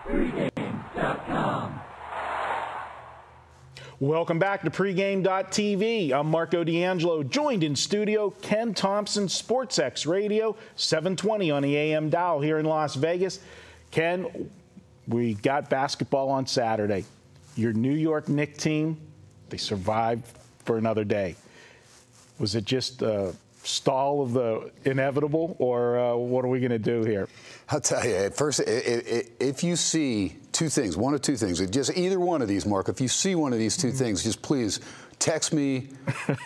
Pregame.com. Welcome back to Pregame.tv. I'm Marco D'Angelo, joined in studio Ken Thomson, SportsX Radio, 720 on the AM dial here in Las Vegas. Ken, we got basketball on Saturday. Your New York Knicks team, they survived for another day. Was it just a stall of the inevitable, or what are we going to do here? I'll tell you, at first, if you see two things, one of two things, just either one of these, Mark, if you see one of these two things, just please text me,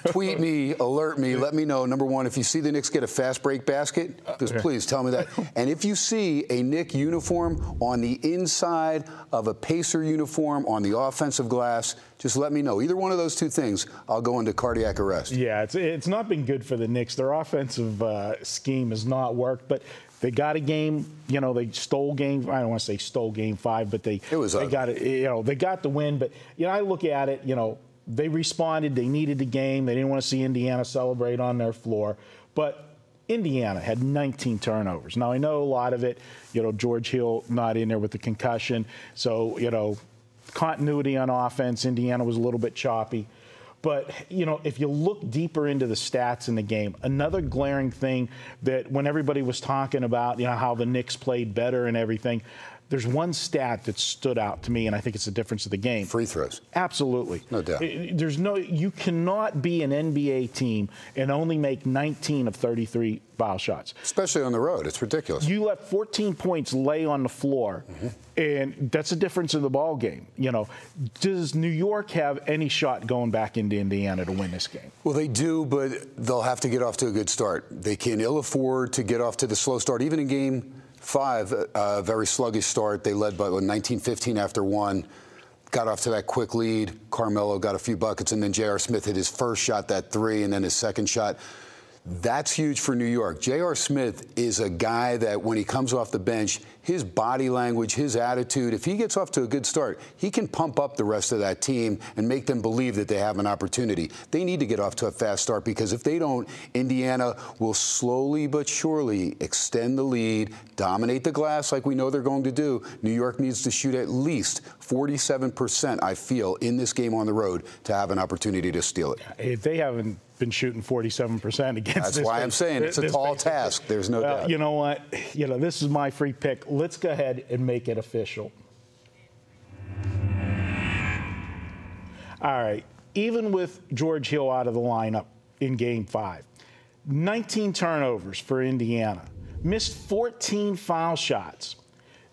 tweet me, alert me, let me know. Number one, if you see the Knicks get a fast break basket, just please tell me that. And if you see a Knicks uniform on the inside of a Pacer uniform on the offensive glass, just let me know. Either one of those two things, I'll go into cardiac arrest. Yeah, it's not been good for the Knicks. Their offensive scheme has not worked, but they got a game, you know, they stole game, I don't want to say stole game 5, but they got it, you know, they got the win. But, you know, I look at it, you know, they responded, they needed the game, they didn't want to see Indiana celebrate on their floor. But Indiana had 19 turnovers. Now, I know a lot of it, you know, George Hill not in there with the concussion. So, you know, continuity on offense, Indiana was a little bit choppy. But, you know, if you look deeper into the stats in the game, another glaring thing that when everybody was talking about, you know, how the Knicks played better and everything, there's one stat that stood out to me, and I think it's the difference of the game. Free throws. Absolutely. No doubt. You cannot be an NBA team and only make 19 of 33 foul shots. Especially on the road. It's ridiculous. You let 14 points lay on the floor, and that's the difference in the ball game. You know, does New York have any shot going back into Indiana to win this game? Well, they do, but they'll have to get off to a good start. They can ill afford to get off to the slow start. Even in game 5, a very sluggish start. They led by 19-15 after 1. Got off to that quick lead. Carmelo got a few buckets, and then J.R. Smith hit his first shot, that 3, and then his second shot. That's huge for New York. J.R. Smith is a guy that when he comes off the bench, his body language, his attitude, if he gets off to a good start, he can pump up the rest of that team and make them believe that they have an opportunity. They need to get off to a fast start because if they don't, Indiana will slowly but surely extend the lead, dominate the glass like we know they're going to do. New York needs to shoot at least 47%, I feel, in this game on the road to have an opportunity to steal it. If they haven't been shooting 47% against That's why I'm saying it's a tall task. There's no doubt. You know what? You know, this is my free pick. Let's go ahead and make it official. All right. Even with George Hill out of the lineup in Game 5, 19 turnovers for Indiana, missed 14 foul shots.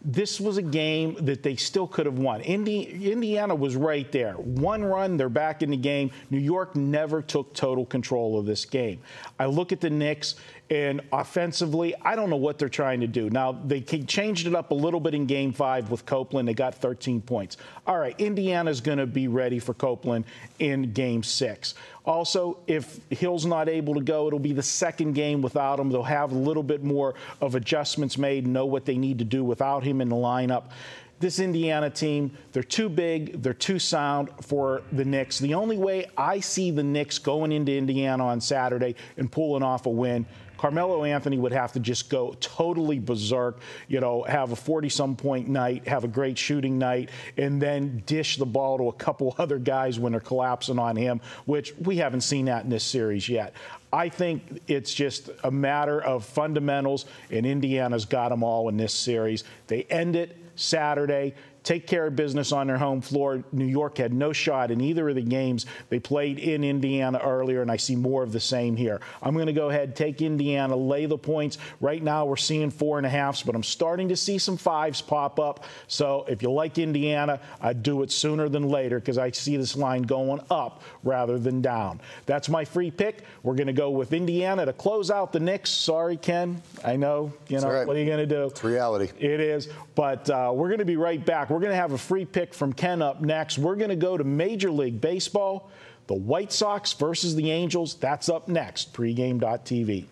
This was a game that they still could have won. Indiana was right there. One run, they're back in the game. New York never took total control of this game. I look at the Knicks, and offensively, I don't know what they're trying to do. Now, they changed it up a little bit in Game 5 with Copeland. They got 13 points. All right, Indiana's going to be ready for Copeland in Game 6. Also, if Hill's not able to go, it'll be the second game without him. They'll have a little bit more of adjustments made, know what they need to do without him in the lineup. This Indiana team, they're too big, they're too sound for the Knicks. The only way I see the Knicks going into Indiana on Saturday and pulling off a win, Carmelo Anthony would have to just go totally berserk, you know, have a 40-some point night, have a great shooting night, and then dish the ball to a couple other guys when they're collapsing on him, which we haven't seen that in this series yet. I think it's just a matter of fundamentals, and Indiana's got them all in this series. They end it Saturday. Take care of business on their home floor. New York had no shot in either of the games. They played in Indiana earlier, and I see more of the same here. I'm going to go ahead, take Indiana, lay the points. Right now we're seeing 4.5s, but I'm starting to see some 5s pop up. So if you like Indiana, I'd do it sooner than later because I see this line going up rather than down. That's my free pick. We're going to go with Indiana to close out the Knicks. Sorry, Ken. I know, you know, right. What are you going to do? It's reality. It is. But we're going to be right back. We're going to have a free pick from Ken up next. We're going to go to Major League Baseball, the White Sox versus the Angels. That's up next, pregame.tv.